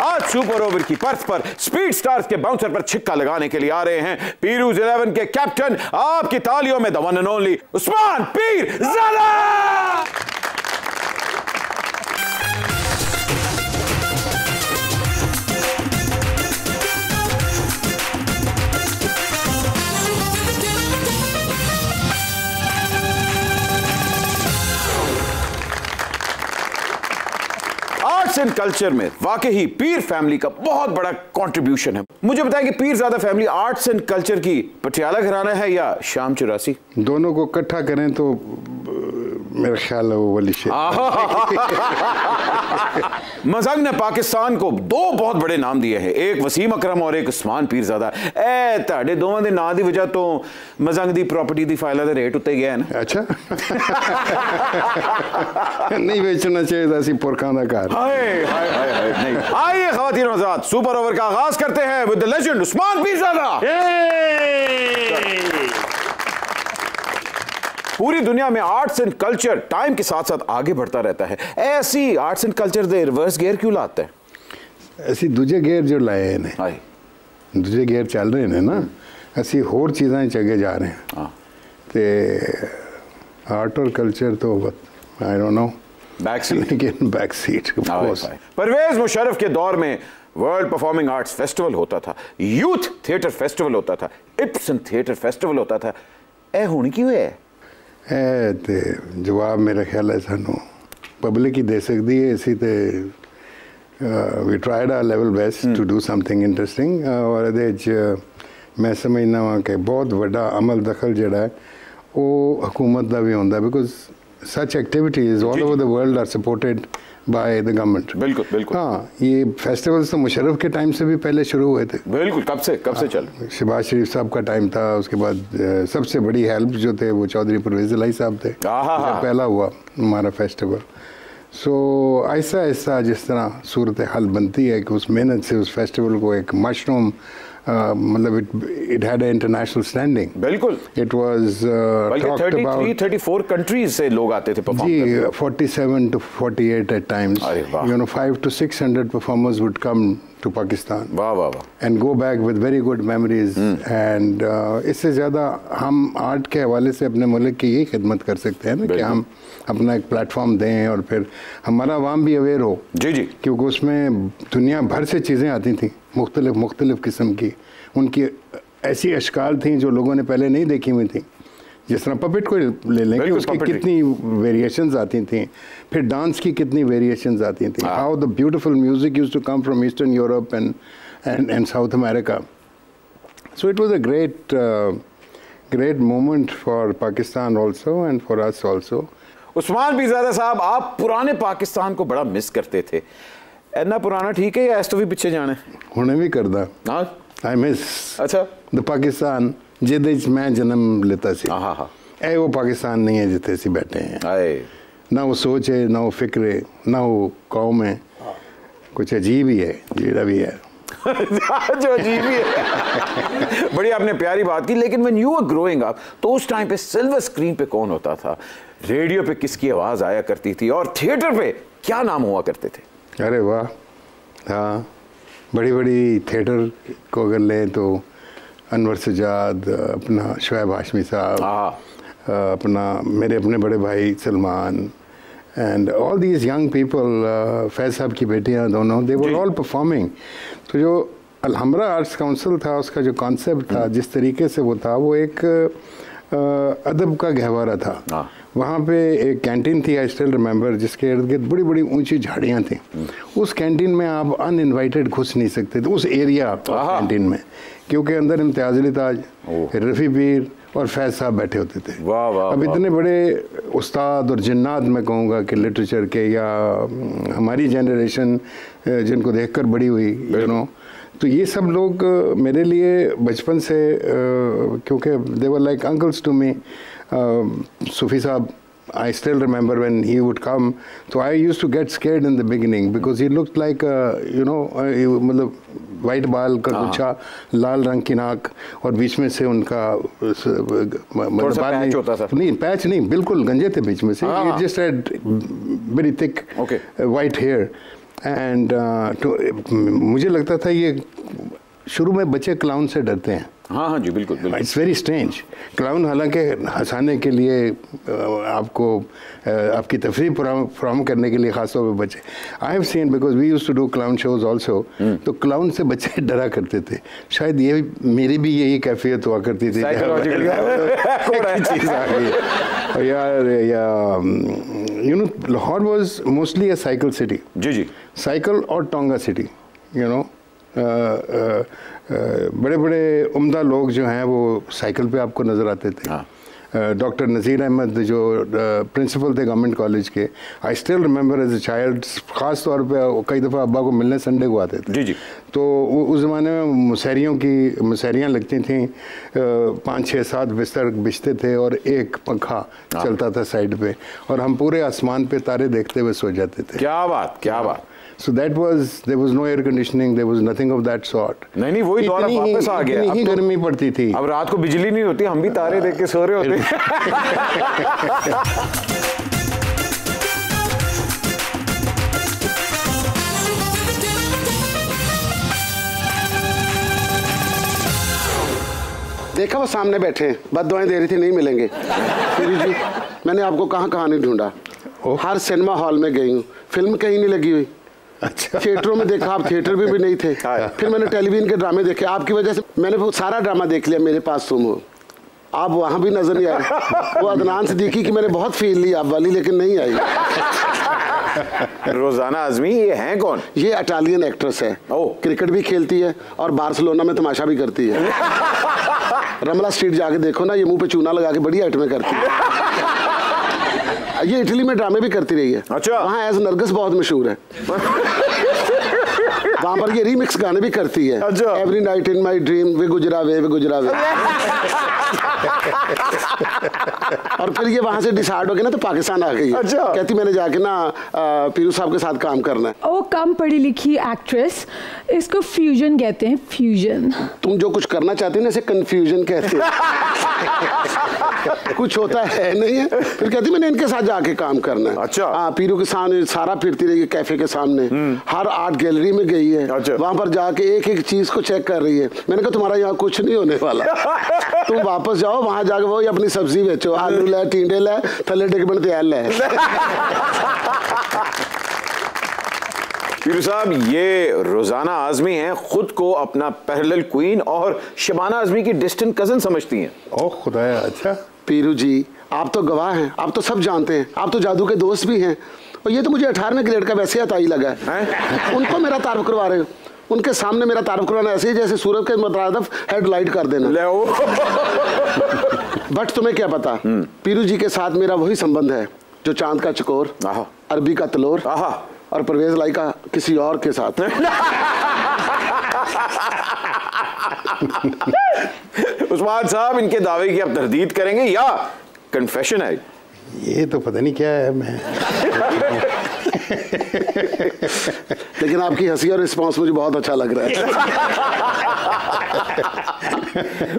आज super over की purse पर स्पीड स्टार्स के बाउंसर पर छिक्का लगाने के लिए आ रहे हैं पीरूज 11 के कैप्टन, आपकी तालियों में the one and only Usman Peerzada. Arts and culture में वाकई पीर फैमिली का बहुत बड़ा कंट्रीब्यूशन है। मुझे बताएं कि Peerzada family arts and culture की पटियाला घराना है या शाम 84? दोनों को इकट्ठा करें तो मेरा ख्याल है वो वाली शेर। मजहब ने पाकिस्तान को दो बहुत बड़े नाम दिए हैं, एक वसीम अकरम और एक उस्मान पीरजादा। ए ਤੁਹਾਡੇ ਦੋਵਾਂ ਦੇ ਨਾਂ ਦੀ ਵਜ੍ਹਾ ਤੋਂ ਮਜ਼ਹਬ ਦੀ ਪ੍ਰਾਪਰਟੀ ਦੀ ਫਾਈਲਾਂ ਦਾ ਰੇਟ ਉੱਤੇ ਗਿਆ ਹੈ ਨਾ। अच्छा नहीं बेचना चाहिए था पुरखा का घर। हाय हाय हाय हाय नहीं। आइए ख़वातीन और हज़रात, सुपर ओवर का आगाज करते हैं with the legend Usman Pirzada. पूरी दुनिया में आर्ट्स एंड कल्चर टाइम के साथ साथ आगे बढ़ता रहता है, ऐसी arts and culture they reverse gear क्यों लाते हैं? ऐसी दूजे गेयर जो लाए हैं हाय दूजे गेयर चल रहे हैं ना, ऐसी होर चीज़ें चगे जा रहे हैं। ते आर्ट और कल्चर तो I don't know back seat, लेकिन बैक सीट। परवेज मुशर्रफ के दौर में वर्ल्ड परफॉर्मिंग आर्ट्स फेस्टिवल होता था, यूथ थिएटर फेस्टिवल होता था, इप्सन थिएटर फेस्टिवल होता था। ए हुण की हुए ते जवाब मेरा ख्याल है सानू पब्लिक ही दे सकती है। इसी ते we tried our level best to do something interesting और मैं समझना वा कि बहुत बड़ा अमल दखल जड़ा है वो हुकूमत का भी होंदा, because such activities all over the world are supported by the government. बिल्कुल बिल्कुल। हाँ, ये फेस्टिवल्स तो मुशर्रफ के टाइम से भी पहले शुरू हुए थे। बिल्कुल, कब से चल शहबाज शरीफ साहब का टाइम था, उसके बाद सबसे बड़ी हेल्प जो थे वो चौधरी परवेज इलाही साहब थे, पहला हुआ हमारा फेस्टिवल। सो ऐसा ऐसा जिस तरह सूरत हाल बनती है कि उस मेहनत से उस फेस्टिवल को एक मशरूम मतलब इट हैड इंटरनेशनल स्टैंडिंग। बिल्कुल, इट वाज 34 कंट्रीज से लोग आते थे परफॉर्म करने। जी, 47 to 48 at times, you know, 500 to 600 performers would come to Pakistan। वाह वाह वाह। and go back with very good memories। and इससे ज़्यादा हम आर्ट के हवाले से अपने मुल्क की यही खिदमत कर सकते हैं ना कि हम अपना एक प्लेटफॉर्म दें और फिर हमारा आवाम भी अवेयर हो। जी जी। क्योंकि उसमें दुनिया भर से चीज़ें आती थी, मुख्तलिफ किस्म की, उनकी ऐसी अशकाल थी जो लोगों ने पहले नहीं देखी हुई थी। जिस तरह पपेट को ले लें कि उसकी कितनी वेरिएशंस आती थी, फिर डांस की कितनी वेरिएशंस आती थी, how the beautiful music used to come from eastern Europe and South America. So it was a great moment for Pakistan also and for us also. Usman Pirzada sahab, आप पुराने पाकिस्तान को बड़ा मिस करते थे, इतना पुराना ठीक है या इस तो भी पीछे जाना है? हुणे भी करदा। हाँ, आई मिस अच्छा द पाकिस्तान जिदे मैं जन्म लेता सी। हाँ हाँ। ए वो पाकिस्तान नहीं है जिथे सी बैठे हैं। ना वो सोच है, ना वो फिक्र है, ना वो कौम है, कुछ अजीब ही है जेड़ा भी है। जो अजीब ही है। बड़ी आपने प्यारी बात की, लेकिन when you were growing up तो उस टाइम पे सिल्वर स्क्रीन पे कौन होता था, रेडियो पे किसकी आवाज आया करती थी और थिएटर पे क्या नाम हुआ करते थे? अरे वाह, हाँ, बड़ी बड़ी थिएटर को अगर लें तो अनवर सजाद, अपना शुएब हाशमी साहब, अपना मेरे अपने बड़े भाई Salman and all these young people, Faiz साहब की बेटियां दोनों, दे वर ऑल परफॉर्मिंग। तो जो अलहमरा आर्ट्स काउंसिल था, उसका जो कॉन्सेप्ट था, जिस तरीके से वो था, वो एक अदब का गहवारा था। वहाँ पे एक कैंटीन थी, आई स्टिल रिमेंबर, जिसके इर्द गिर्द बड़ी बड़ी ऊंची झाड़ियाँ थी। उस कैंटीन में आप अनइनवाइटेड घुस नहीं सकते थे, उस एरिया कैंटीन में, क्योंकि अंदर इम्तियाज़ अली ताज, रफ़ी पीर और फैज़ साहब बैठे होते थे। वाह वाह। अब इतने बड़े उस्ताद और जिन्नात मैं कहूँगा कि लिटरेचर के, या हमारी जनरेशन जिनको देखकर बड़ी हुई, यू नो, तो ये सब लोग मेरे लिए बचपन से, क्योंकि they were like uncles to me. Sufi साहब, I still remember when he would come, so I used to get scared in the beginning because he looked like you know, मतलब वाइट बाल का गुच्छा, लाल रंग की नाक और बीच में से उनका पैच होता था। नहीं, पैच नहीं, बिल्कुल गंजे थे बीच में से। He just had very thick white hair and मुझे लगता था ये शुरू में बच्चे क्लाउन से डरते हैं। हाँ हाँ जी, बिल्कुल बिल्कुल। It's very strange. क्लाउन हालांकि हंसाने के लिए, आपको आपकी तफरीह फ्राहम करने के लिए ख़ासतौर पर बच्चे, I have seen because we used to do clown shows also, तो क्लाउन से बच्चे डरा करते थे। शायद ये मेरी भी यही कैफियत हुआ करती थी। चीज़ आ गई यार, you know Lahore was mostly a cycle city. जी जी, साइकिल और टोंगा सिटी, यू नो। बड़े बड़े उम्दा लोग जो हैं वो साइकिल पे आपको नज़र आते थे। हाँ। डॉक्टर नज़ीर अहमद जो प्रिंसिपल थे गवर्नमेंट कॉलेज के, I still remember as a child, ख़ास तौर पे कई दफ़ा अब्बा को मिलने संडे को आते थे। जी जी। तो उस ज़माने में मुसहरियाँ लगती थीं, 5 6 7 बिस्तर बिछते थे और एक पंखा चलता था साइड पे, और हम पूरे आसमान पे तारे देखते हुए सो जाते थे। क्या बात, क्या बात। So there was no air conditioning, there was nothing of that sort. नहीं वही दौर वापस आ गया। इतनी गर्मी पड़ती थी। अब रात को बिजली नहीं होती, हम भी तारे देख के सो रहे होते। देखा वो सामने बैठे, बद्दुआएं दे रही थी नहीं मिलेंगे। जी, मैंने आपको कहाँ नहीं ढूंढा, हर सिनेमा हॉल में गई हूँ, फिल्म कहीं नहीं लगी हुई। अच्छा। थिएटरों में देखा, आप थिएटर में भी नहीं थे। फिर मैंने टेलीविजन के ड्रामे देखे, आपकी वजह से मैंने वो सारा ड्रामा देख लिया। मेरे पास तुम हो, आप वहाँ भी नजर नहीं आए। वो अदनान सिद्दीकी की मैंने बहुत फील ली आप वाली, लेकिन नहीं आई। रोजाना आजमी ये हैं कौन? ये इटालियन एक्ट्रेस है, क्रिकेट भी खेलती है और बार्सिलोना में तमाशा भी करती है। रमला स्ट्रीट जाके देखो ना, ये मुंह पे चूना लगा के बड़ी आइटमें करती है। ये इटली में ड्रामे भी करती रही है। अच्छा। वहाँ एज नरगिस बहुत मशहूर है। वहाँ पर ये रीमिक्स गाने भी करती है। अच्छा। Every night in my dream वे गुजरा वे और फिर ये वहाँ से डिसाइड हो गया ना, तो पाकिस्तान आ गई। अच्छा। कहती मैंने जाके ना पीरू साहब के साथ काम करना है। वो कम पढ़ी लिखी एक्ट्रेस, इसको फ्यूजन कहते हैं, फ्यूजन। तुम जो कुछ करना चाहती हो ना, इसे कंफ्यूजन कहते हैं। कुछ होता है नहीं है। फिर कहती मैंने इनके साथ जाके काम करना है। अच्छा। हाँ, पीरू के सामने सारा फिरती रही है, कैफे के सामने, हर आर्ट गैलरी में गई है। अच्छा। वहां पर जाके एक एक चीज को चेक कर रही है। मैंने कहा तुम्हारा यहाँ कुछ नहीं होने वाला, तुम वापस जाओ, वहां जाके वो अपनी सब्जी बेचो, आलू ले, टींडे ले, थले टिक बन तैयार ले। पीरू साहब, ये रोजाना आजमी हैं, खुद को अपना पैरेलल क्वीन और शबाना आजमी की डिस्टेंट कजन समझती हैं। ओह खुदाया। अच्छा पीरू जी, आप तो गवाह हैं, आप तो सब जानते हैं, आप तो जादू के दोस्त भी हैं, और ये तो मुझे 18वें ग्रेड का वैसे अताई लगा है। उनको मेरा तारुफ करवा रहे हो, उनके सामने मेरा तारुफ करवाना ऐसे ही जैसे सूरज के मुताबिक हेडलाइट कर देना। बट तुम्हें क्या पता, पीरू जी के साथ मेरा वही संबंध है जो चांद का चकोर, अरबी का तलोर और परवेज लाई का किसी और के साथ। उस्मान साहब, इनके दावे की आप तरदीद करेंगे या कन्फेशन है? ये तो पता नहीं क्या है। मैं लेकिन आपकी हंसी और रिस्पांस मुझे बहुत अच्छा लग रहा है।